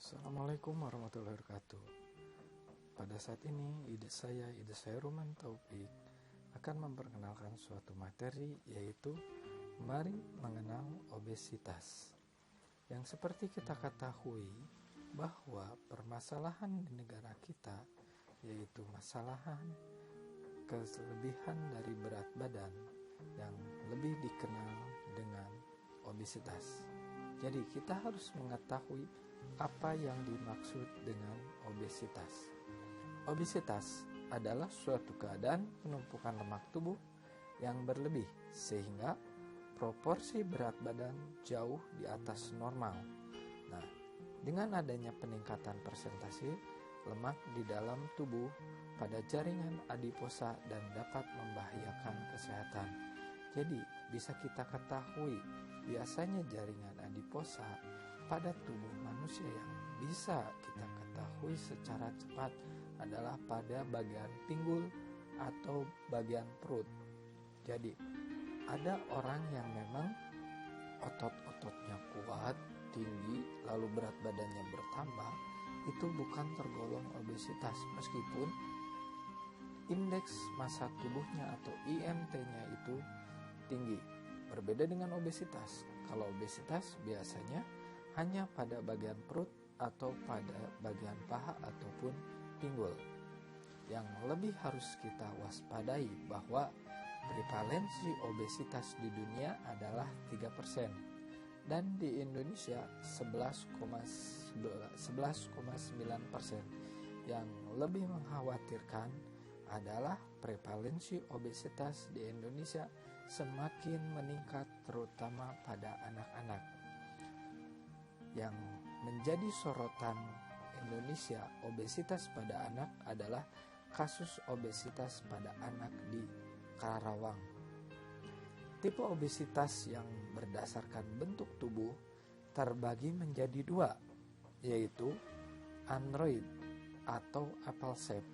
Assalamualaikum warahmatullahi wabarakatuh. Pada saat ini, ide saya Ruman Taufik akan memperkenalkan suatu materi, yaitu mari mengenal obesitas. Yang seperti kita ketahui bahwa permasalahan di negara kita, yaitu masalahan kelebihan dari berat badan yang lebih dikenal dengan obesitas. Jadi kita harus mengetahui apa yang dimaksud dengan obesitas. Obesitas adalah suatu keadaan penumpukan lemak tubuh yang berlebih sehingga proporsi berat badan jauh di atas normal. Nah, dengan adanya peningkatan persentase lemak di dalam tubuh pada jaringan adiposa dan dapat membahayakan kesehatan. Jadi, bisa kita ketahui biasanya jaringan adiposa pada tubuh manusia yang bisa kita ketahui secara cepat adalah pada bagian pinggul atau bagian perut. Jadi, ada orang yang memang otot-ototnya kuat, tinggi, lalu berat badannya bertambah, itu bukan tergolong obesitas meskipun indeks massa tubuhnya atau IMT-nya itu tinggi. Berbeda dengan obesitas. Kalau obesitas biasanya hanya pada bagian perut atau pada bagian paha ataupun pinggul. Yang lebih harus kita waspadai bahwa prevalensi obesitas di dunia adalah 3% dan di Indonesia 11,9%. Yang lebih mengkhawatirkan adalah prevalensi obesitas di Indonesia semakin meningkat terutama pada anak-anak. Yang menjadi sorotan Indonesia obesitas pada anak adalah kasus obesitas pada anak di Karawang. Tipe obesitas yang berdasarkan bentuk tubuh terbagi menjadi dua, yaitu android atau apple shape.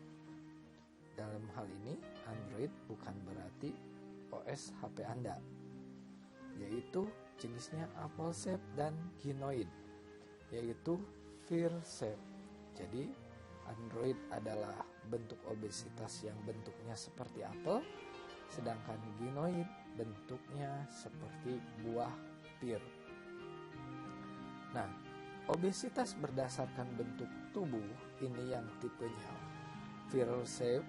Dalam hal ini, android bukan berarti OS HP Anda, yaitu jenisnya apple shape dan gynoid, yaitu sphere shape. Jadi android adalah bentuk obesitas yang bentuknya seperti apel, sedangkan gynoid bentuknya seperti buah pir. Nah, obesitas berdasarkan bentuk tubuh ini yang tipenya sphere shape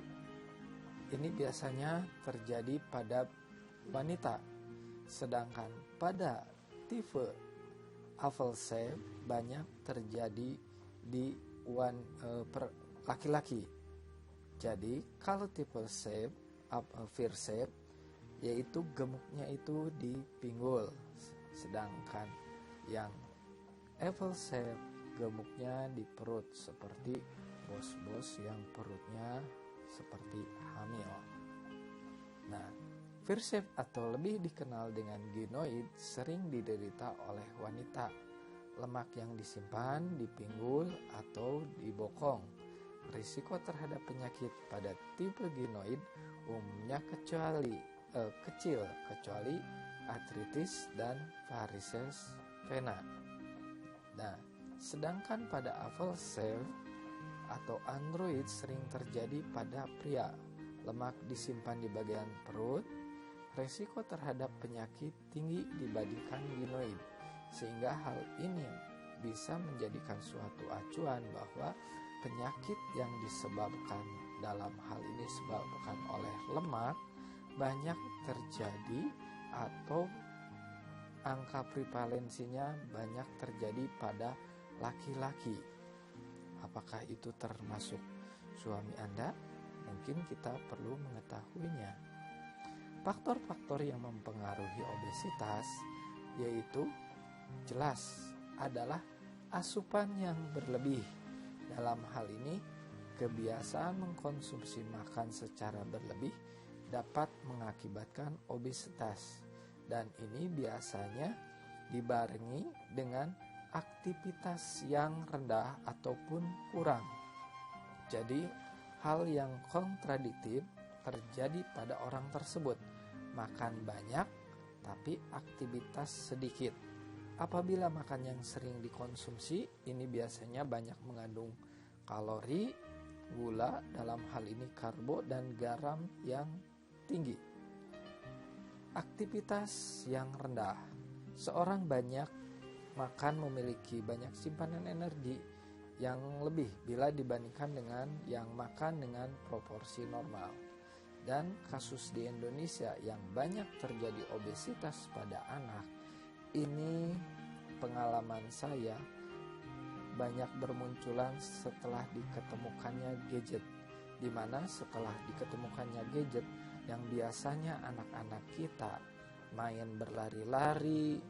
ini biasanya terjadi pada wanita, sedangkan pada tipe apple shape banyak terjadi di laki-laki. Jadi kalau tipe shape sphere shape yaitu gemuknya itu di pinggul, sedangkan yang apple shape gemuknya di perut seperti bos-bos yang perutnya seperti hamil. Nah, sphere shape atau lebih dikenal dengan gynoid sering diderita oleh wanita. Lemak yang disimpan di pinggul atau di bokong. Risiko terhadap penyakit pada tipe gynoid umumnya kecil kecuali artritis dan varises vena. Nah, sedangkan pada apple shape atau android sering terjadi pada pria. Lemak disimpan di bagian perut. Risiko terhadap penyakit tinggi dibandingkan gynoid, sehingga hal ini bisa menjadikan suatu acuan bahwa penyakit yang disebabkan dalam hal ini disebabkan oleh lemak banyak terjadi atau angka prevalensinya banyak terjadi pada laki-laki. Apakah itu termasuk suami Anda? Mungkin kita perlu mengetahuinya. Faktor-faktor yang mempengaruhi obesitas yaitu jelas adalah asupan yang berlebih. Dalam hal ini, kebiasaan mengkonsumsi makan secara berlebih dapat mengakibatkan obesitas, dan ini biasanya dibarengi dengan aktivitas yang rendah ataupun kurang. Jadi, hal yang kontradiktif terjadi pada orang tersebut. Makan banyak tapi aktivitas sedikit Apabila makan yang sering dikonsumsi, ini biasanya banyak mengandung kalori, gula, dalam hal ini karbo, dan garam yang tinggi. Aktivitas yang rendah. Seorang banyak makan memiliki banyak simpanan energi yang lebih bila dibandingkan dengan yang makan dengan proporsi normal. Dan kasus di Indonesia yang banyak terjadi obesitas pada anak, ini pengalaman saya banyak bermunculan setelah diketemukannya gadget, di mana setelah diketemukannya gadget yang biasanya anak-anak kita main berlari-lari,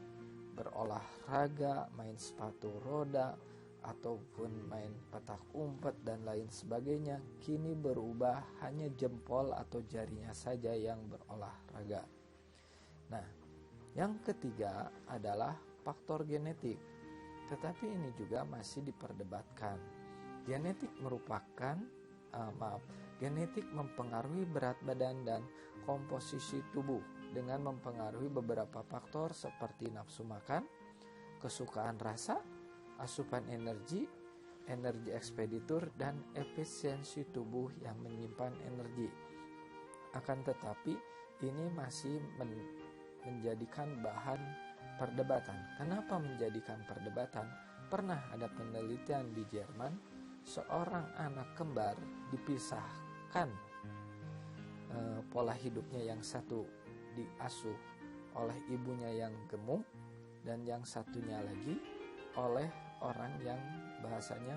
berolahraga, main sepatu roda, ataupun main petak umpet dan lain sebagainya, kini berubah hanya jempol atau jarinya saja yang berolahraga. Nah, yang ketiga adalah faktor genetik, tetapi ini juga masih diperdebatkan. Genetik mempengaruhi berat badan dan komposisi tubuh dengan mempengaruhi beberapa faktor seperti nafsu makan, kesukaan rasa, asupan energi ekspeditur, dan efisiensi tubuh yang menyimpan energi. Akan tetapi ini masih menjadikan bahan perdebatan. Kenapa menjadikan perdebatan? Pernah ada penelitian di Jerman, seorang anak kembar dipisahkan pola hidupnya, yang satu diasuh oleh ibunya yang gemuk dan yang satunya lagi oleh orang yang bahasanya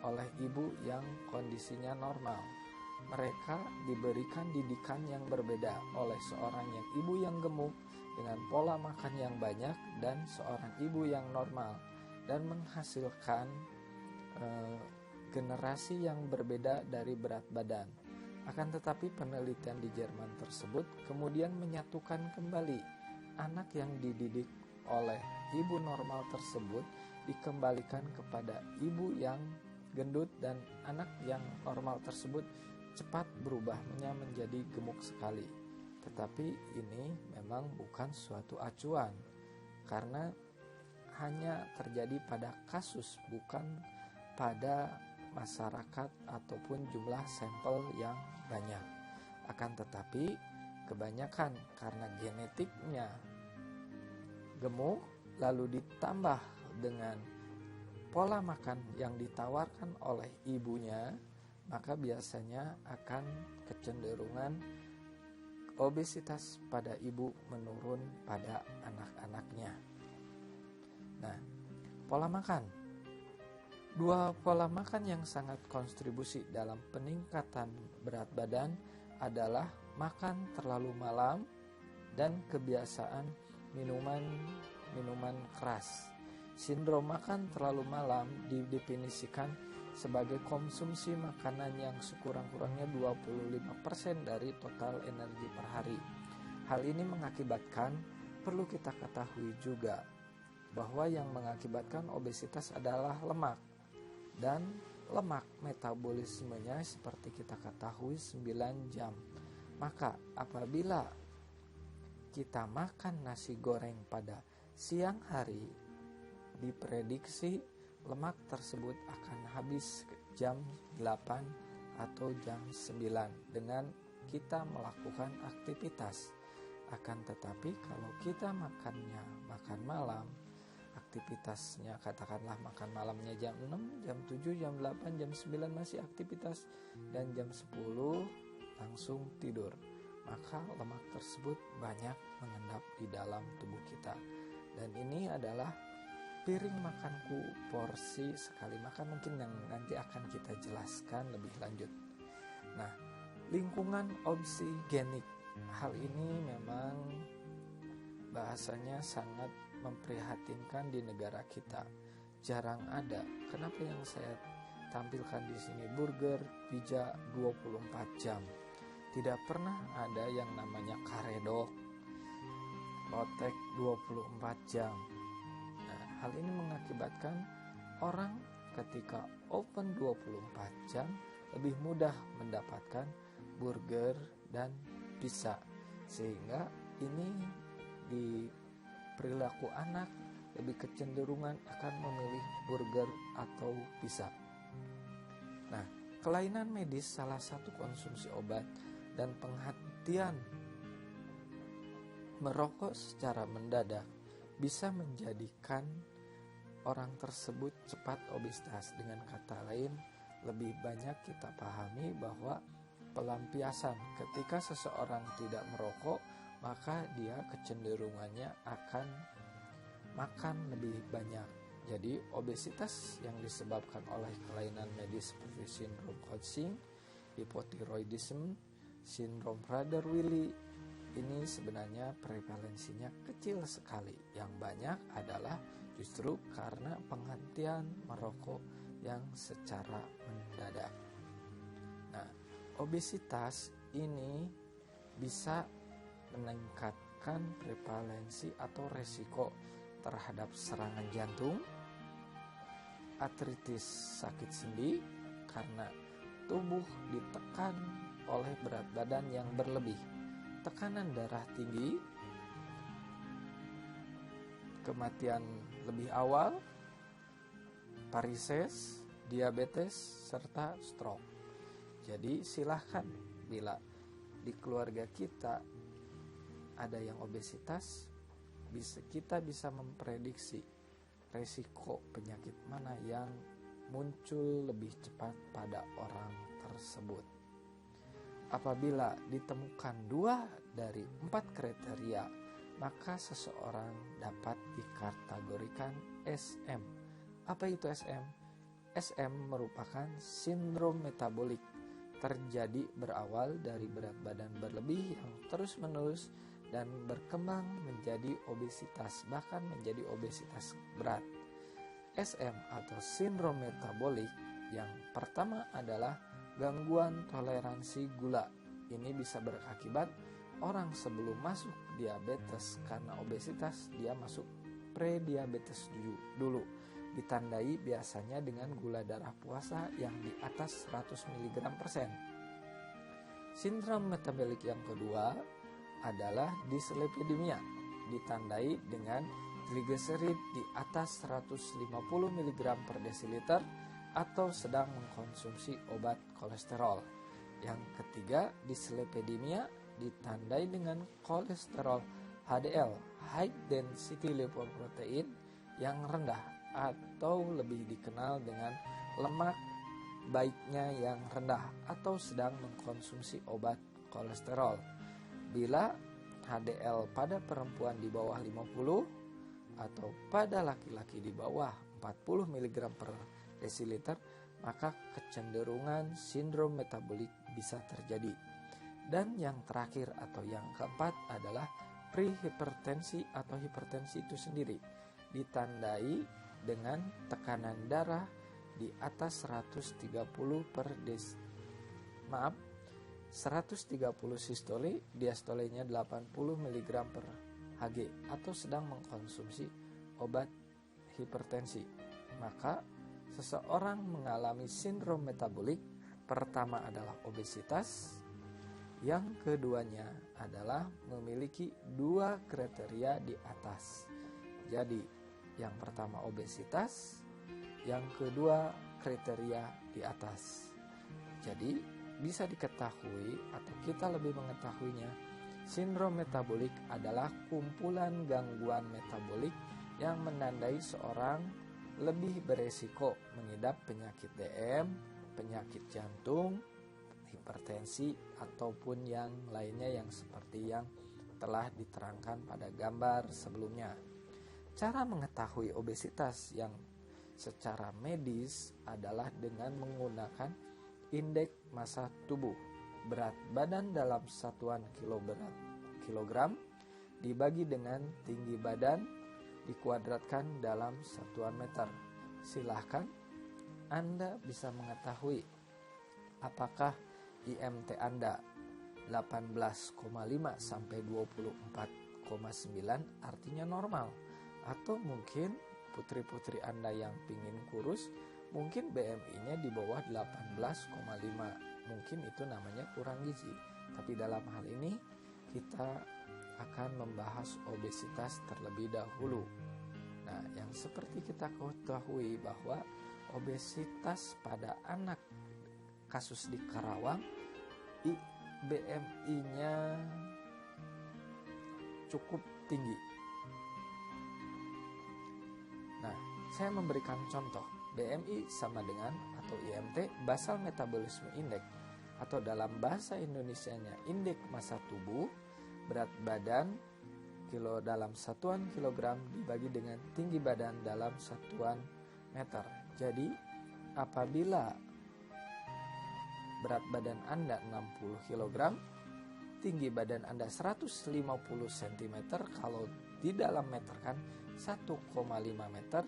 oleh ibu yang kondisinya normal. Mereka diberikan didikan yang berbeda oleh seorang yang ibu yang gemuk dengan pola makan yang banyak dan seorang ibu yang normal, dan menghasilkan generasi yang berbeda dari berat badan. Akan tetapi penelitian di Jerman tersebut kemudian menyatukan kembali anak yang dididik oleh ibu normal tersebut dikembalikan kepada ibu yang gendut, dan anak yang normal tersebut cepat berubahnya menjadi gemuk sekali. Tetapi ini memang bukan suatu acuan, karena hanya terjadi pada kasus, bukan pada masyarakat ataupun jumlah sampel yang banyak. Akan tetapi kebanyakan karena genetiknya gemuk, lalu ditambah dengan pola makan yang ditawarkan oleh ibunya, maka biasanya akan kecenderungan obesitas pada ibu menurun pada anak-anaknya. Nah, pola makan. Dua pola makan yang sangat kontribusi dalam peningkatan berat badan adalah makan terlalu malam dan kebiasaan minuman keras. Sindrom makan terlalu malam didefinisikan sebagai konsumsi makanan yang sekurang-kurangnya 25% dari total energi per hari. Hal ini mengakibatkan, perlu kita ketahui juga, bahwa yang mengakibatkan obesitas adalah lemak. Dan lemak metabolismenya seperti kita ketahui 9 jam. Maka apabila kita makan nasi goreng pada siang hari, diprediksi lemak tersebut akan habis jam 8 atau jam 9 dengan kita melakukan aktivitas. Akan tetapi kalau kita makannya makan malam, aktivitasnya katakanlah makan malamnya jam 6, jam 7, jam 8, jam 9 masih aktivitas, dan jam 10 langsung tidur, maka lemak tersebut banyak mengendap di dalam tubuh kita. Dan ini adalah piring makanku, porsi sekali makan, mungkin yang nanti akan kita jelaskan lebih lanjut. Nah, lingkungan oksigenik, hal ini memang bahasanya sangat memprihatinkan di negara kita. Jarang ada. Kenapa yang saya tampilkan di sini burger, pizza 24 jam. Tidak pernah ada yang namanya karedok, lotek 24 jam. Hal ini mengakibatkan orang ketika open 24 jam lebih mudah mendapatkan burger dan pizza. Sehingga ini di perilaku anak lebih kecenderungan akan memilih burger atau pizza. Nah, kelainan medis salah satu konsumsi obat dan penghentian merokok secara mendadak bisa menjadikan orang tersebut cepat obesitas. Dengan kata lain, lebih banyak kita pahami bahwa pelampiasan ketika seseorang tidak merokok, maka dia kecenderungannya akan makan lebih banyak. Jadi obesitas yang disebabkan oleh kelainan medis seperti sindrom Cushing, hipotiroidisme, sindrom Prader-Willi, ini sebenarnya prevalensinya kecil sekali. Yang banyak adalah justru karena penghentian merokok yang secara mendadak. Nah, obesitas ini bisa meningkatkan prevalensi atau resiko terhadap serangan jantung, artritis sakit sendi karena tubuh ditekan oleh berat badan yang berlebih, tekanan darah tinggi, kematian lebih awal, varises, diabetes, serta stroke. Jadi silahkan bila di keluarga kita ada yang obesitas, kita bisa memprediksi resiko penyakit mana yang muncul lebih cepat pada orang tersebut. Apabila ditemukan 2 dari 4 kriteria, maka seseorang dapat dikategorikan SM. Apa itu SM? SM merupakan sindrom metabolik, terjadi berawal dari berat badan berlebih yang terus-menerus dan berkembang menjadi obesitas, bahkan menjadi obesitas berat. SM atau sindrom metabolik yang pertama adalah gangguan toleransi gula. Ini bisa berakibat orang sebelum masuk diabetes karena obesitas, dia masuk prediabetes dulu. Ditandai biasanya dengan gula darah puasa yang di atas 100 mg/%. Sindrom metabolik yang kedua adalah dislipidemia, ditandai dengan trigliserid di atas 150 mg/dl atau sedang mengkonsumsi obat kolesterol. Yang ketiga, dislipidemia ditandai dengan kolesterol HDL, high density lipoprotein, yang rendah atau lebih dikenal dengan lemak baiknya yang rendah atau sedang mengkonsumsi obat kolesterol. Bila HDL pada perempuan di bawah 50 atau pada laki-laki di bawah 40 mg/dl, maka kecenderungan sindrom metabolik bisa terjadi. Dan yang terakhir atau yang keempat adalah prehipertensi atau hipertensi itu sendiri, ditandai dengan tekanan darah di atas 130 sistole, diastolenya 80 mg/Hg atau sedang mengkonsumsi obat hipertensi. Maka seseorang mengalami sindrom metabolik, pertama adalah obesitas, yang keduanya adalah memiliki 2 kriteria di atas. Jadi yang pertama obesitas, yang kedua kriteria di atas. Jadi bisa diketahui atau kita lebih mengetahuinya, sindrom metabolik adalah kumpulan gangguan metabolik yang menandai seorang lebih beresiko mengidap penyakit DM, penyakit jantung, hipertensi, ataupun yang lainnya yang seperti yang telah diterangkan pada gambar sebelumnya. Cara mengetahui obesitas yang secara medis adalah dengan menggunakan indeks massa tubuh, berat badan dalam satuan kilogram dibagi dengan tinggi badan dikuadratkan dalam satuan meter. Silahkan Anda bisa mengetahui apakah IMT Anda 18,5 sampai 24,9 artinya normal, atau mungkin putri-putri Anda yang pingin kurus mungkin BMI-nya di bawah 18,5, mungkin itu namanya kurang gizi. Tapi dalam hal ini kita akan membahas obesitas terlebih dahulu. Nah, Nah, yang seperti kita ketahui bahwa obesitas pada anak kasus di Karawang, BMI-nya cukup tinggi. Nah, saya memberikan contoh. BMI sama dengan atau IMT, Basal Metabolisme Index, atau dalam bahasa Indonesianya indeks massa tubuh, berat badan kilo dalam satuan kilogram dibagi dengan tinggi badan dalam satuan meter. Jadi, apabila berat badan Anda 60 kg, tinggi badan Anda 150 cm, kalau di dalam meter kan 1,5 meter,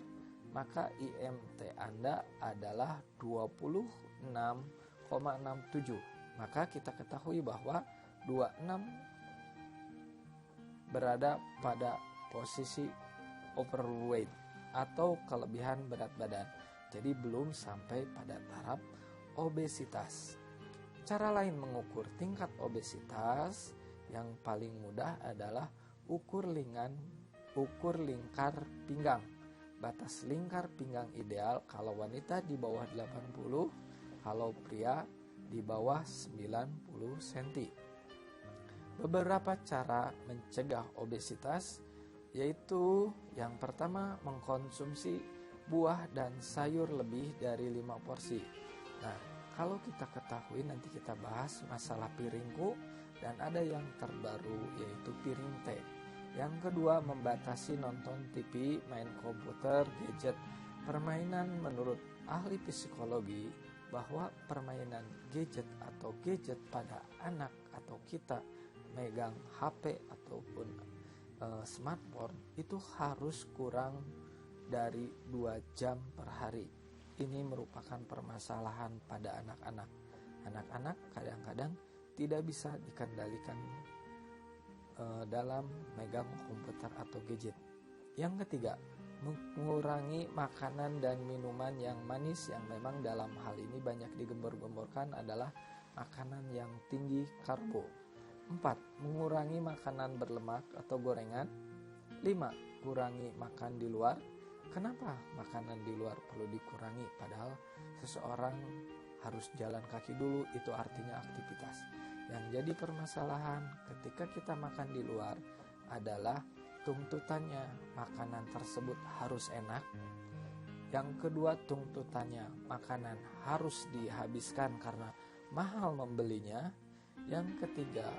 maka IMT Anda adalah 26,67. Maka kita ketahui bahwa 26 berada pada posisi overweight atau kelebihan berat badan. Jadi belum sampai pada tahap obesitas. Cara lain mengukur tingkat obesitas yang paling mudah adalah ukur lingkar pinggang. Batas lingkar pinggang ideal kalau wanita di bawah 80, kalau pria di bawah 90 cm. Beberapa cara mencegah obesitas yaitu yang pertama, mengkonsumsi buah dan sayur lebih dari 5 porsi. Nah, kalau kita ketahui nanti kita bahas masalah piringku dan ada yang terbaru yaitu piring T. Yang kedua, membatasi nonton TV, main komputer, gadget. Permainan menurut ahli psikologi bahwa permainan gadget atau gadget pada anak atau kita megang HP ataupun smartphone itu harus kurang dari 2 jam per hari. Ini merupakan permasalahan pada anak-anak. Anak-anak kadang-kadang tidak bisa dikendalikan dalam megang komputer atau gadget. Yang ketiga, mengurangi makanan dan minuman yang manis yang memang dalam hal ini banyak digembor-gemborkan adalah makanan yang tinggi karbo. 4. Mengurangi makanan berlemak atau gorengan. 5. Kurangi makan di luar. Kenapa makanan di luar perlu dikurangi? Padahal seseorang harus jalan kaki dulu, itu artinya aktivitas. Yang jadi permasalahan ketika kita makan di luar adalah tuntutannya makanan tersebut harus enak. Yang kedua, tuntutannya makanan harus dihabiskan karena mahal membelinya. Yang ketiga,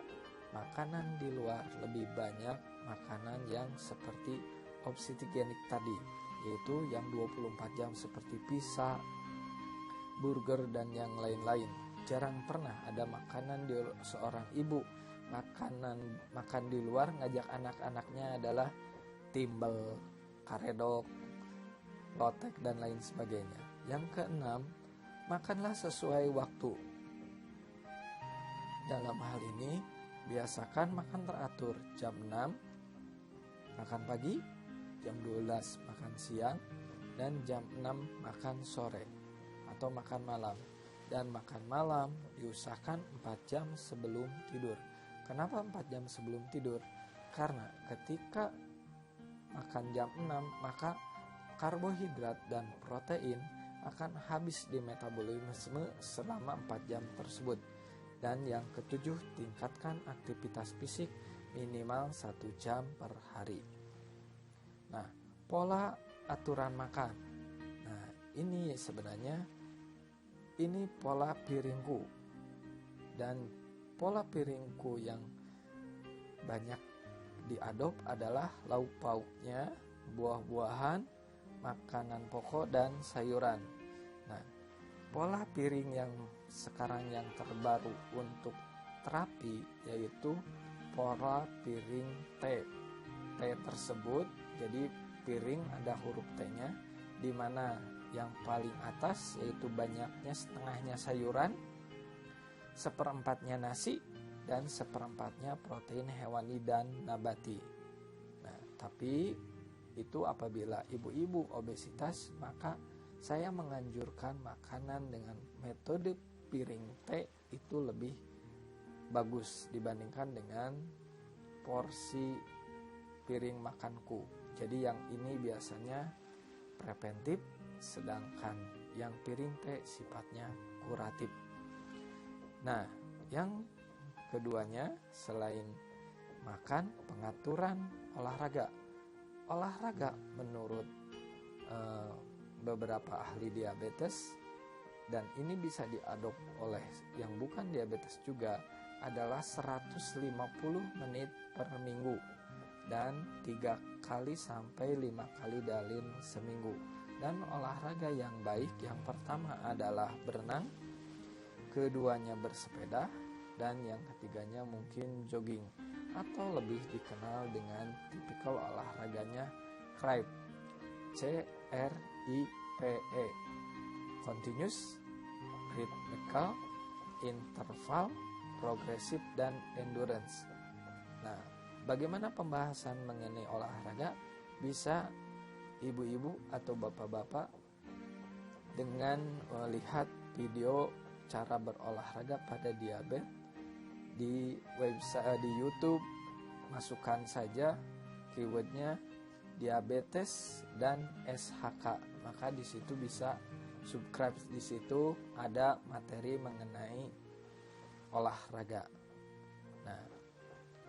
makanan di luar lebih banyak makanan yang seperti obesitogenik tadi, yaitu yang 24 jam seperti pizza, burger, dan yang lain-lain. Jarang pernah ada makanan di seorang ibu makan di luar ngajak anak-anaknya adalah timbel, karedok, lotek, dan lain sebagainya. Yang keenam, makanlah sesuai waktu. Dalam hal ini, biasakan makan teratur. Jam 6 makan pagi, jam 12 makan siang, dan jam 6 makan sore atau makan malam. Dan makan malam diusahakan 4 jam sebelum tidur. Kenapa 4 jam sebelum tidur? Karena ketika makan jam 6 maka karbohidrat dan protein akan habis di metabolisme selama 4 jam tersebut. Dan yang ketujuh, tingkatkan aktivitas fisik minimal 1 jam per hari. Nah, pola aturan makan. Nah, ini sebenarnya ini pola piringku, dan pola piringku yang banyak diadop adalah lauk pauknya, buah-buahan, makanan pokok, dan sayuran. Nah, pola piring yang sekarang yang terbaru untuk terapi yaitu pola piring T. T tersebut jadi piring ada huruf T-nya, di mana yang paling atas yaitu banyaknya setengahnya sayuran, 1/4-nya nasi, dan 1/4-nya protein hewani dan nabati. Nah, tapi itu apabila ibu-ibu obesitas, maka saya menganjurkan makanan dengan metode piring T itu lebih bagus dibandingkan dengan porsi piring makanku. Jadi yang ini biasanya preventif, sedangkan yang piring teh sifatnya kuratif. Nah, yang keduanya selain makan, pengaturan olahraga. Olahraga menurut beberapa ahli diabetes, dan ini bisa diadop oleh yang bukan diabetes juga, adalah 150 menit per minggu dan 3 kali sampai 5 kali dalam seminggu. Dan olahraga yang baik yang pertama adalah berenang, keduanya bersepeda, dan yang ketiganya mungkin jogging atau lebih dikenal dengan tipikal olahraganya CRIPE, CRIPE, continuous, rhythmical, interval, progressive, dan endurance. Nah, bagaimana pembahasan mengenai olahraga? Bisa ibu-ibu atau bapak-bapak dengan melihat video cara berolahraga pada diabetes di website, di YouTube. Masukkan saja keywordnya diabetes dan SHK, maka di situ bisa subscribe. Di situ ada materi mengenai olahraga. Nah,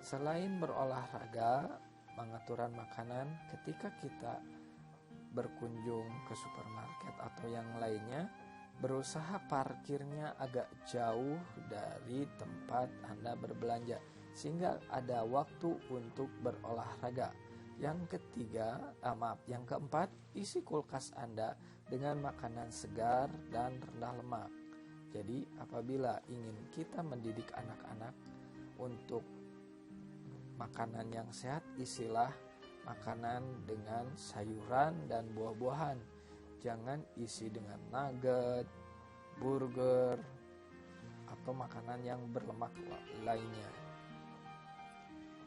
selain berolahraga, pengaturan makanan, ketika kita berkunjung ke supermarket atau yang lainnya, berusaha parkirnya agak jauh dari tempat Anda berbelanja sehingga ada waktu untuk berolahraga. Yang keempat, isi kulkas Anda dengan makanan segar dan rendah lemak. Jadi apabila ingin kita mendidik anak-anak untuk makanan yang sehat, isilah makanan dengan sayuran dan buah-buahan. Jangan isi dengan nugget, burger, atau makanan yang berlemak lainnya.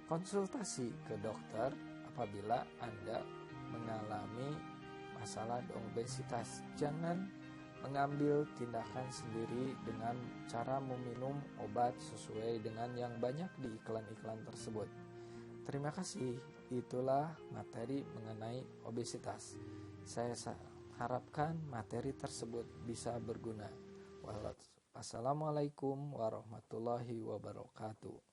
Konsultasi ke dokter apabila Anda mengalami masalah obesitas. Jangan mengambil tindakan sendiri dengan cara meminum obat sesuai dengan yang banyak di iklan-iklan tersebut. Terima kasih. Itulah materi mengenai obesitas. Saya harapkan materi tersebut bisa berguna. Wassalamualaikum warahmatullahi wabarakatuh.